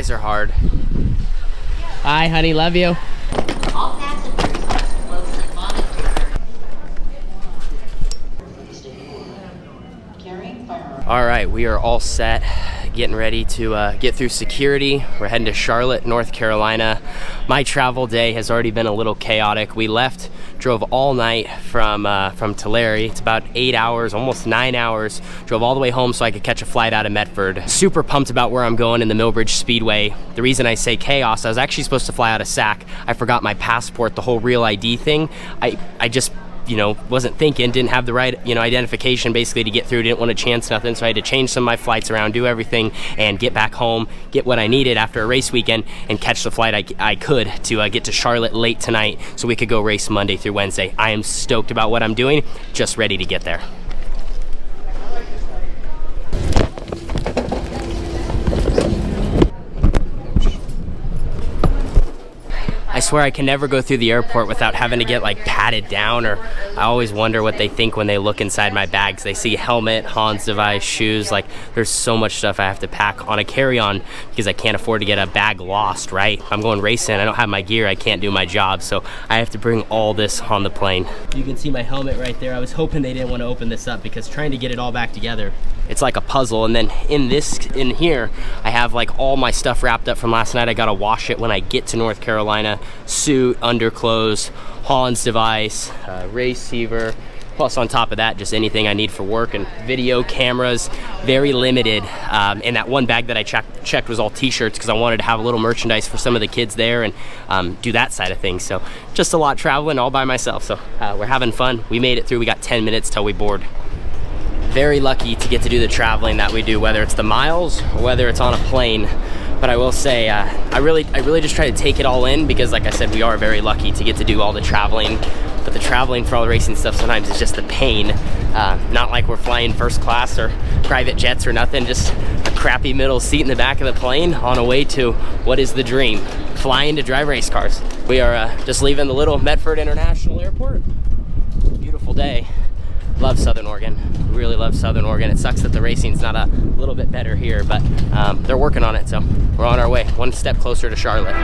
bags are hard. Bye, honey, love you. All passengers are closely monitored. Carrying firearms. All right, we are all set, getting ready to get through security. We're heading to Charlotte, North Carolina. My travel day has already been a little chaotic. We left, drove all night from Tallery. It's about 8 hours, almost 9 hours. Drove all the way home so I could catch a flight out of Medford. Super pumped about where I'm going in the Millbridge Speedway. The reason I say chaos, I was actually supposed to fly out of SAC. I forgot my passport, the whole real ID thing. I just, you know, wasn't thinking, didn't have the right, you know, identification basically to get through, didn't want to chance nothing, so I had to change some of my flights around, do everything, and get back home, get what I needed after a race weekend, and catch the flight I could to get to Charlotte late tonight so we could go race Monday through Wednesday. I am stoked about what I'm doing, just ready to get there. I swear I can never go through the airport without having to get like patted down, or I always wonder what they think when they look inside my bags. They see helmet, Hans device, shoes, like there's so much stuff I have to pack on a carry-on because I can't afford to get a bag lost, right? I'm going racing, I don't have my gear, I can't do my job, so I have to bring all this on the plane. You can see my helmet right there. I was hoping they didn't want to open this up because trying to get it all back together, it's like a puzzle. And then in here, I have like all my stuff wrapped up from last night. I gotta wash it when I get to North Carolina. Suit, underclothes, Hans device, receiver, plus on top of that, just anything I need for work and video cameras. Very limited. And that one bag that I checked was all t-shirts because I wanted to have a little merchandise for some of the kids there and do that side of things. So just a lot traveling all by myself. So we're having fun. We made it through. We got 10 minutes till we board. Very lucky to get to do the traveling that we do, whether it's the miles or whether it's on a plane. But I will say, I really just try to take it all in because, like I said, we are very lucky to get to do all the traveling. But the traveling for all the racing stuff sometimes is just the pain. Not like we're flying first class or private jets or nothing, just a crappy middle seat in the back of the plane on a way to what is the dream, flying to drive race cars. We are just leaving the little Medford International Airport. Beautiful day. Love Southern Oregon, really love Southern Oregon. It sucks that the racing's not a little bit better here, but they're working on it, so we're on our way, one step closer to Charlotte.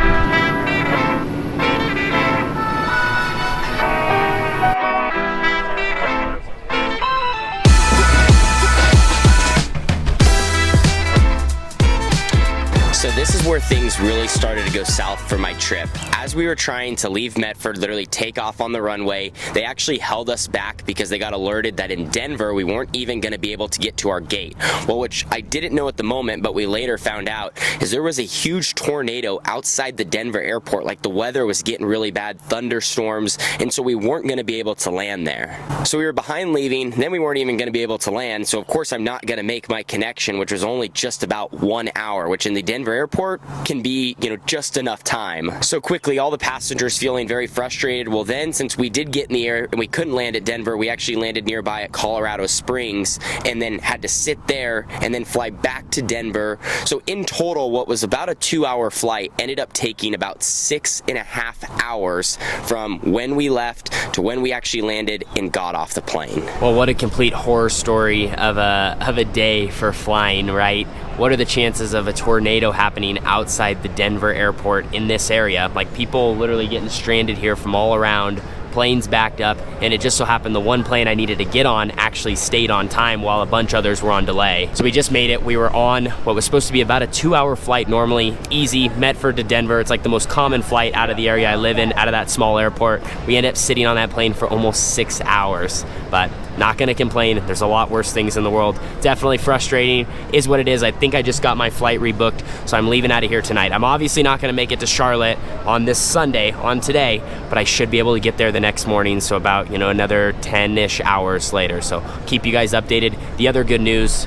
So this is where things really started to go south for my trip. As we were trying to leave Medford, literally take off on the runway, they actually held us back because they got alerted that in Denver, we weren't even gonna be able to get to our gate. Well, which I didn't know at the moment, but we later found out, is there was a huge tornado outside the Denver airport. Like the weather was getting really bad, thunderstorms, and so we weren't gonna be able to land there. So we were behind leaving, then we weren't even gonna be able to land, so of course I'm not gonna make my connection, which was only just about 1 hour, which in the Denver airport can be, you know, just enough time. So quickly, all the passengers feeling very frustrated. Well then, since we did get in the air and we couldn't land at Denver, we actually landed nearby at Colorado Springs and then had to sit there and then fly back to Denver. So in total, what was about a 2-hour flight ended up taking about 6.5 hours from when we left to when we actually landed and got off the plane. Well, what a complete horror story of a day for flying, right? What are the chances of a tornado happening outside the Denver airport in this area? Like people literally getting stranded here from all around, planes backed up, and it just so happened the one plane I needed to get on actually stayed on time while a bunch others were on delay. So we just made it. We were on what was supposed to be about a 2-hour flight normally, easy, Medford to Denver. It's like the most common flight out of the area I live in, out of that small airport. We ended up sitting on that plane for almost 6 hours, but not gonna complain. There's a lot worse things in the world. Definitely frustrating, is what it is. I think I just got my flight rebooked, so I'm leaving out of here tonight. I'm obviously not gonna make it to Charlotte on this Sunday, on today, but I should be able to get there the next morning, so about, you know, another 10-ish hours later. So keep you guys updated. The other good news,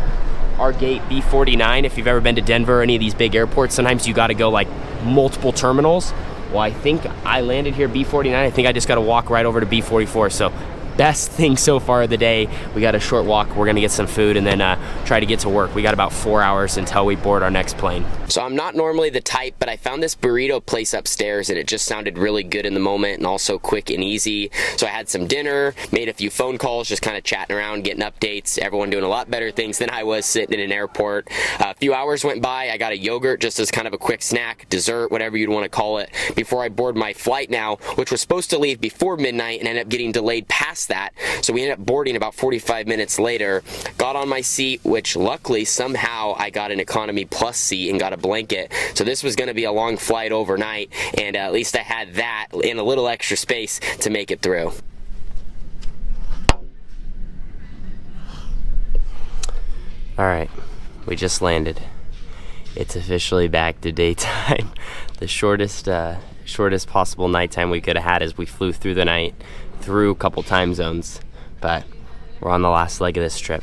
our gate B49, if you've ever been to Denver or any of these big airports, sometimes you gotta go like multiple terminals. Well, I think I landed here B49. I think I just gotta walk right over to B44. So best thing so far of the day. We got a short walk. We're gonna get some food and then try to get to work. We got about 4 hours until we board our next plane. So I'm not normally the type, but I found this burrito place upstairs and it just sounded really good in the moment and also quick and easy. So I had some dinner, made a few phone calls, just kind of chatting around, getting updates. Everyone doing a lot better things than I was sitting in an airport. A few hours went by. I got a yogurt just as kind of a quick snack, dessert, whatever you'd want to call it, before I board my flight now, which was supposed to leave before midnight and ended up getting delayed past that. So we ended up boarding about 45 minutes later. Got on my seat, which luckily somehow I got an economy plus seat and got a blanket. So this was going to be a long flight overnight, and at least I had that in a little extra space to make it through. All right, we just landed. It's officially back to daytime. The shortest possible nighttime we could have had as we flew through the night, through a couple time zones, but we're on the last leg of this trip.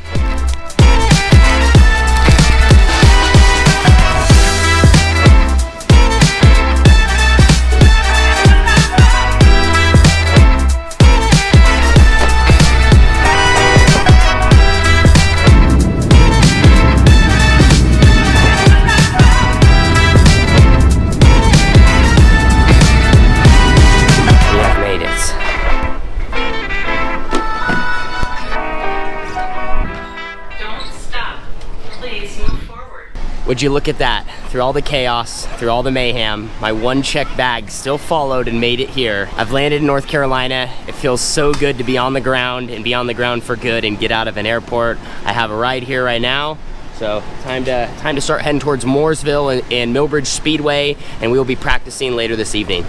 Would you look at that? Through all the chaos, through all the mayhem, my one checked bag still followed and made it here. I've landed in North Carolina. It feels so good to be on the ground and be on the ground for good and get out of an airport. I have a ride here right now. So time to start heading towards Mooresville and Millbridge Speedway, and we will be practicing later this evening.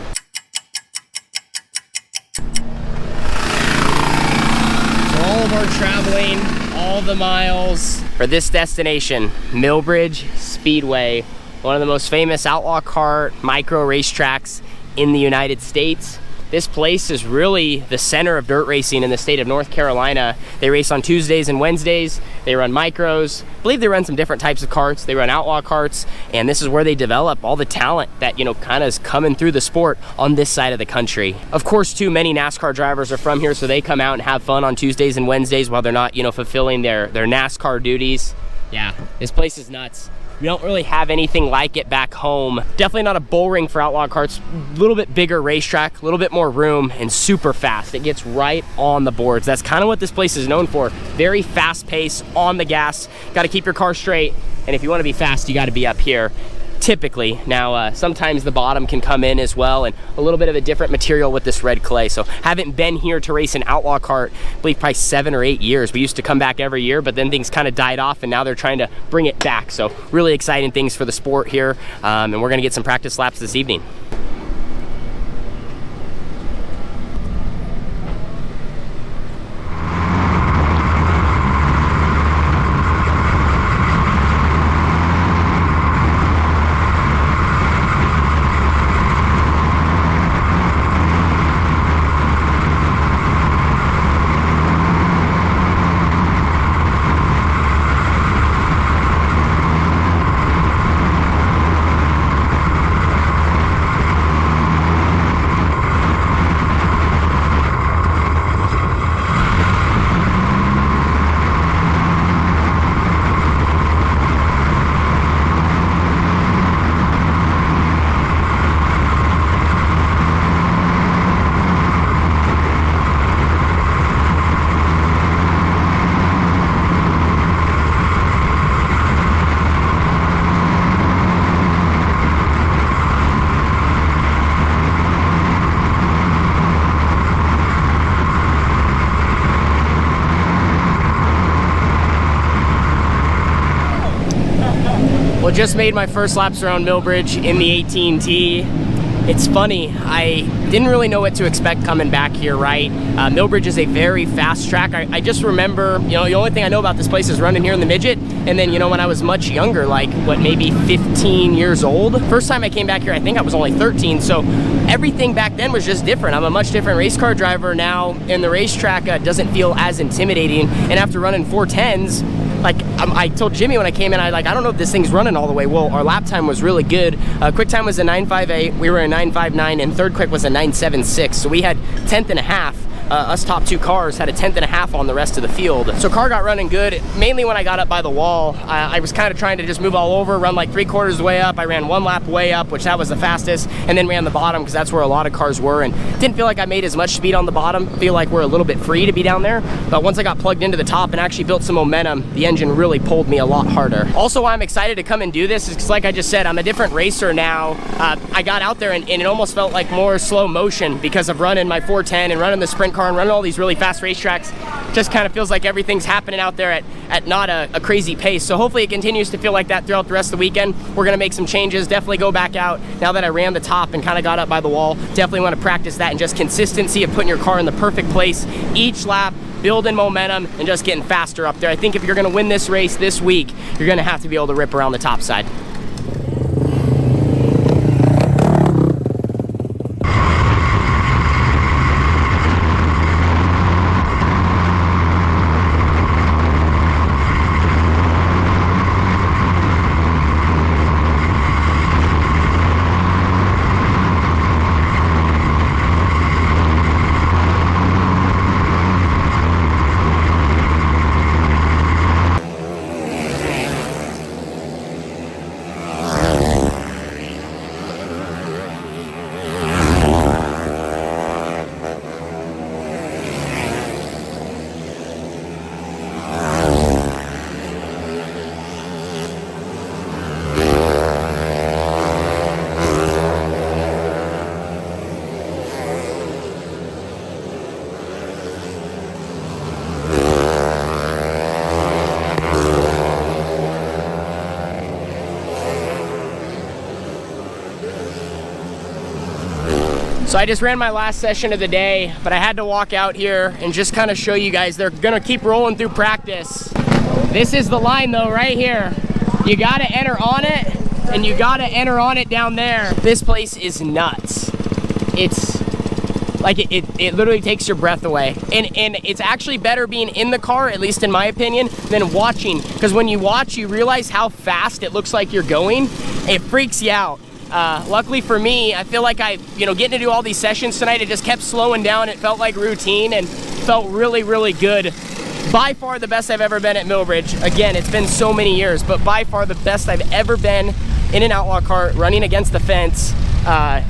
So all of our traveling, all the miles for this destination, Milbridge Speedway, one of the most famous outlaw kart micro racetracks in the United States. This place is really the center of dirt racing in the state of North Carolina. They race on Tuesdays and Wednesdays. They run micros. I believe they run some different types of karts. They run outlaw karts, and this is where they develop all the talent that, you know, kind of is coming through the sport on this side of the country. Of course, too, many NASCAR drivers are from here, so they come out and have fun on Tuesdays and Wednesdays while they're not, you know, fulfilling their NASCAR duties. Yeah, this place is nuts. We don't really have anything like it back home. Definitely not a bull ring for outlaw karts. A little bit bigger racetrack, a little bit more room, and super fast. It gets right on the boards. That's kind of what this place is known for. Very fast pace, on the gas. Got to keep your car straight, and if you want to be fast, you got to be up here. Typically. Now, sometimes the bottom can come in as well, and a little bit of a different material with this red clay. So haven't been here to race an outlaw kart, I believe probably 7 or 8 years. We used to come back every year, but then things kind of died off, and now they're trying to bring it back. So really exciting things for the sport here, and we're gonna get some practice laps this evening. Well, just made my first laps around Milbridge in the 18T. It's funny, I didn't really know what to expect coming back here, right? Milbridge is a very fast track. I just remember, you know, the only thing I know about this place is running here in the midget. And then, you know, when I was much younger, like, what, maybe 15 years old? First time I came back here, I think I was only 13. So everything back then was just different. I'm a much different race car driver now, and the racetrack doesn't feel as intimidating. And after running 410s, like, I told Jimmy when I came in, I don't know if this thing's running all the way. Well, our lap time was really good. Quick time was a 9.58, we were a 9.59, and third quick was a 9.76. So we had 10th and a half, us top two cars had a 10th on the rest of the field. So car got running good. Mainly when I got up by the wall, I was kind of trying to just move all over, run like 3/4 of the way up. I ran one lap way up, which that was the fastest, and then ran the bottom because that's where a lot of cars were, and didn't feel like I made as much speed on the bottom. Feel like we're a little bit free to be down there. But once I got plugged into the top and actually built some momentum, the engine really pulled me a lot harder. Also, why I'm excited to come and do this is because, like I just said, I'm a different racer now. I got out there and it almost felt like more slow motion because of running my 410 and running the sprint car and running all these really fast racetracks. Just kind of feels like everything's happening out there at not a crazy pace. So hopefully it continues to feel like that throughout the rest of the weekend. We're gonna make some changes, definitely go back out. Now that I ran the top and kind of got up by the wall, definitely want to practice that and just consistency of putting your car in the perfect place each lap, building momentum and just getting faster up there. I think if you're gonna win this race this week, you're gonna have to be able to rip around the top side. So I just ran my last session of the day, but I had to walk out here and just kind of show you guys. They're gonna keep rolling through practice. This is the line though, right here. You gotta enter on it, and you gotta enter on it down there. This place is nuts. It's like, it literally takes your breath away. And it's actually better being in the car, at least in my opinion, than watching. Because when you watch, you realize how fast it looks like you're going. It freaks you out. Luckily for me, I feel like getting to do all these sessions tonight, it just kept slowing down. It felt like routine and felt really, really good. By far the best I've ever been at Millbridge. Again, it's been so many years, but by far the best I've ever been in an Outlaw Kart, running against the fence by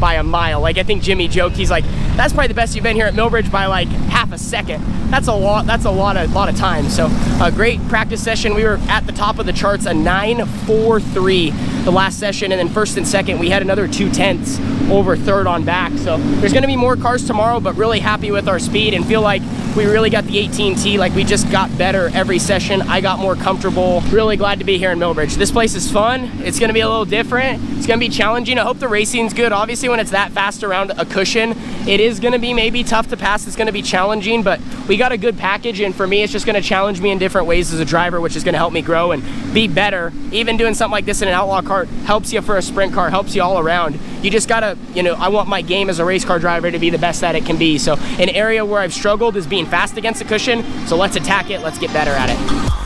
a mile. Like, I think Jimmy joked, he's like, that's probably the best you've been here at Millbridge by like half a second. That's a lot of time. So a great practice session. We were at the top of the charts, a 9.43 the last session, and then first and second we had another 2/10 over third on back. So there's gonna be more cars tomorrow, but really happy with our speed and feel like we really got the 18T, like we just got better every session. I got more comfortable. Really glad to be here in Millbridge. This place is fun. It's gonna be a little different. It's gonna be challenging. I hope the racing's good. Obviously when it's that fast around a cushion, it is gonna be maybe tough to pass. It's gonna be challenging, but we got a good package, and for me it's just gonna challenge me in different ways as a driver, which is gonna help me grow and be better. Even doing something like this in an Outlaw Kart helps you for a sprint car, helps you all around. You just gotta, I want my game as a race car driver to be the best that it can be. So an area where I've struggled is being fast against the cushion, so let's attack it, let's get better at it.